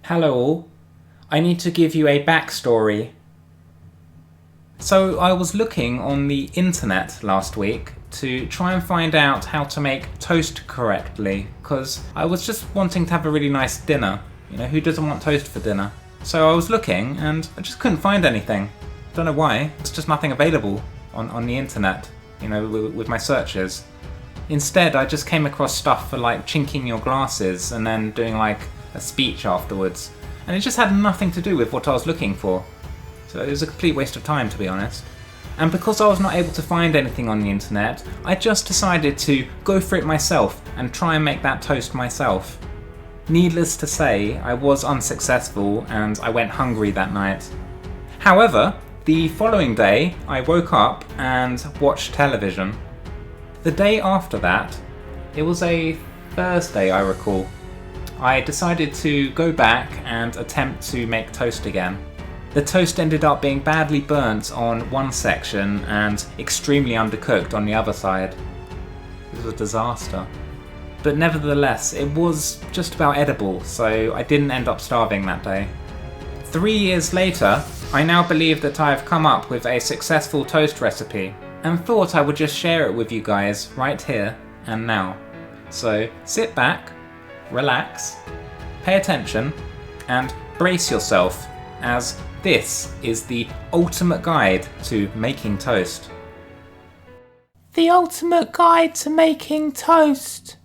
Hello all. I need to give you a backstory. So I was looking on the internet last week to try and find out how to make toast correctly, because I was just wanting to have a really nice dinner. You know, who doesn't want toast for dinner? So I was looking and I just couldn't find anything. Don't know why, it's just nothing available on the internet, you know, with my searches. Instead, I just came across stuff for like chinking your glasses and then doing like a speech afterwards. And it just had nothing to do with what I was looking for. So it was a complete waste of time, to be honest. And because I was not able to find anything on the internet, I just decided to go for it myself and try and make that toast myself. Needless to say, I was unsuccessful and I went hungry that night. However, the following day, I woke up and watched television. The day after that, it was a Thursday, I recall, I decided to go back and attempt to make toast again. The toast ended up being badly burnt on one section and extremely undercooked on the other side. It was a disaster. But nevertheless, it was just about edible, so I didn't end up starving that day. 3 years later, I now believe that I have come up with a successful toast recipe and thought I would just share it with you guys right here and now. So sit back, relax, pay attention, and brace yourself, as this is the ultimate guide to making toast. The ultimate guide to making toast.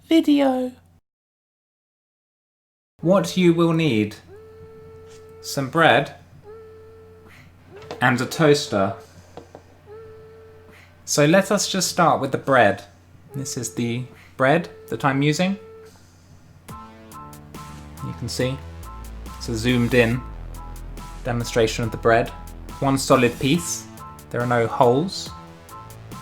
Video. What you will need: some bread and a toaster. So let us just start with the bread. This is the bread that I'm using. You can see it's a zoomed in demonstration of the bread. One solid piece. There are no holes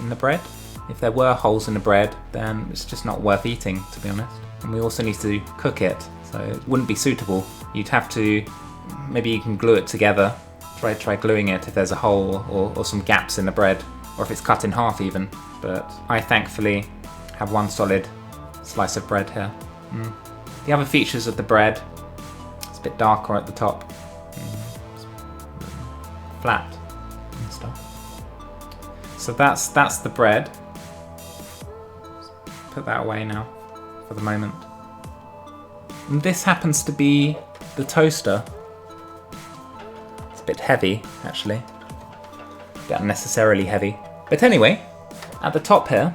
in the bread. If there were holes in the bread, then it's just not worth eating, to be honest. And we also need to cook it, so it wouldn't be suitable. You'd have to, maybe you can glue it together. Try gluing it if there's a hole or some gaps in the bread, or if it's cut in half even. But I thankfully have one solid slice of bread here. The other features of the bread, it's a bit darker at the top, flat and stuff. So that's the bread. Put that away now for the moment. And this happens to be the toaster. It's a bit heavy, actually. A bit unnecessarily heavy. But anyway, at the top here,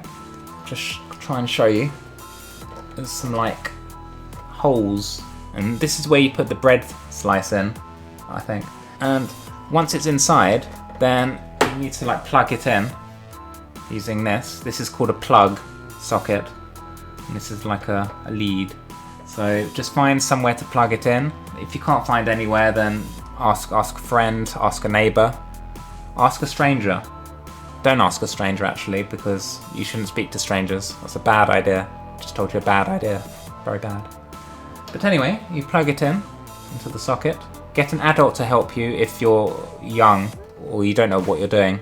just try and show you, there's some like holes, and this is where you put the bread slice in, I think. And once it's inside, then you need to like plug it in using this. This is called a plug socket, and this is like a lead. So just find somewhere to plug it in. If you can't find anywhere, then ask a friend, ask a neighbor, ask a stranger. Don't ask a stranger actually, because you shouldn't speak to strangers. That's a bad idea. Just told you a bad idea. Very bad. But anyway, you plug it into the socket. Get an adult to help you if you're young or you don't know what you're doing.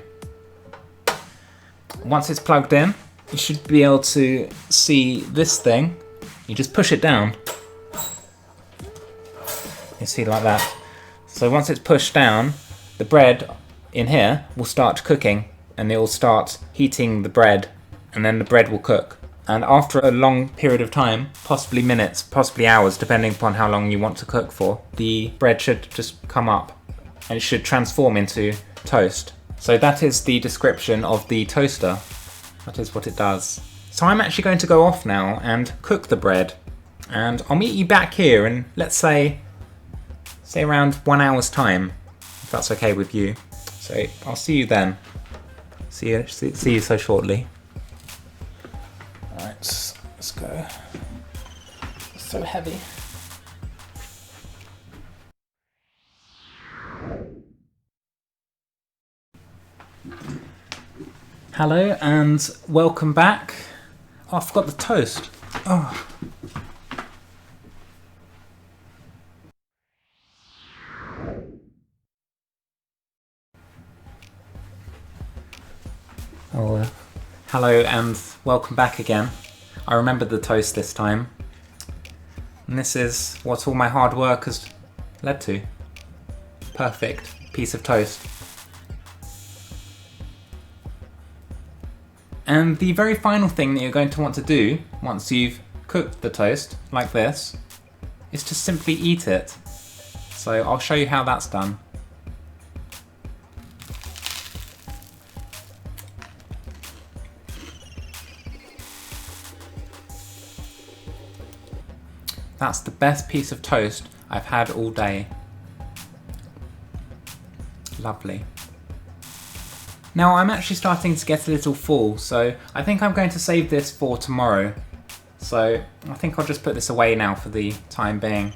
Once it's plugged in, you should be able to see this thing. You just push it down. You see, like that. So once it's pushed down, the bread in here will start cooking, and it will start heating the bread, and then the bread will cook. And after a long period of time, possibly minutes, possibly hours, depending upon how long you want to cook for, the bread should just come up and it should transform into toast. So that is the description of the toaster. That is what it does. So I'm actually going to go off now and cook the bread, and I'll meet you back here in, let's say around 1 hour's time, if that's okay with you. So I'll see you then. See you so shortly. Alright, let's go. It's so heavy. Hello and welcome back. Oh, I forgot the toast. Oh. Hello and welcome back again. I remembered the toast this time. And this is what all my hard work has led to. Perfect piece of toast. And the very final thing that you're going to want to do once you've cooked the toast like this is to simply eat it. So I'll show you how that's done. That's the best piece of toast I've had all day. Lovely. Now I'm actually starting to get a little full, so I think I'm going to save this for tomorrow. So I think I'll just put this away now for the time being.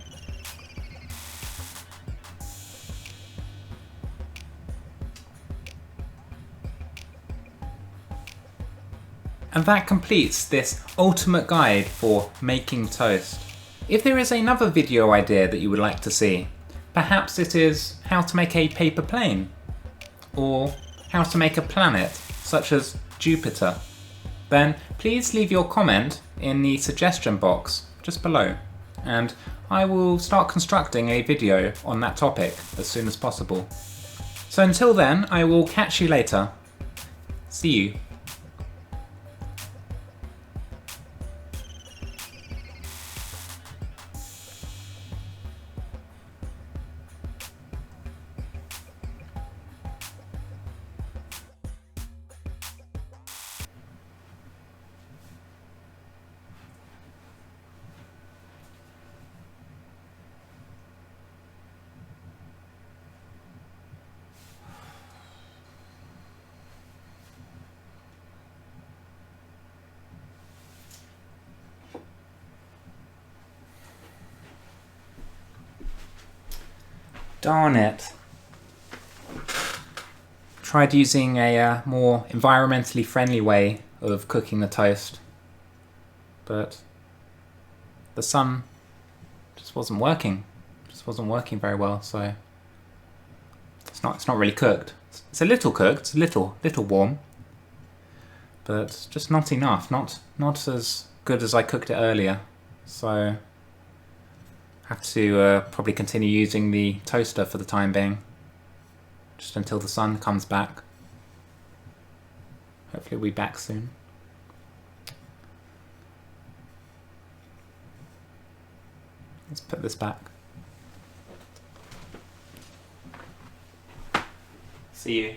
And that completes this ultimate guide for making toast. If there is another video idea that you would like to see, perhaps it is how to make a paper plane, or how to make a planet, such as Jupiter, then please leave your comment in the suggestion box just below, and I will start constructing a video on that topic as soon as possible. So until then, I will catch you later. See you. Darn it. Tried using a more environmentally friendly way of cooking the toast, but the sun just wasn't working. Just wasn't working very well, so it's not really cooked. It's a little cooked, it's a little warm, but just not enough, not as good as I cooked it earlier. So have to probably continue using the toaster for the time being, just until the sun comes back. Hopefully it'll be back soon. Let's put this back. See you.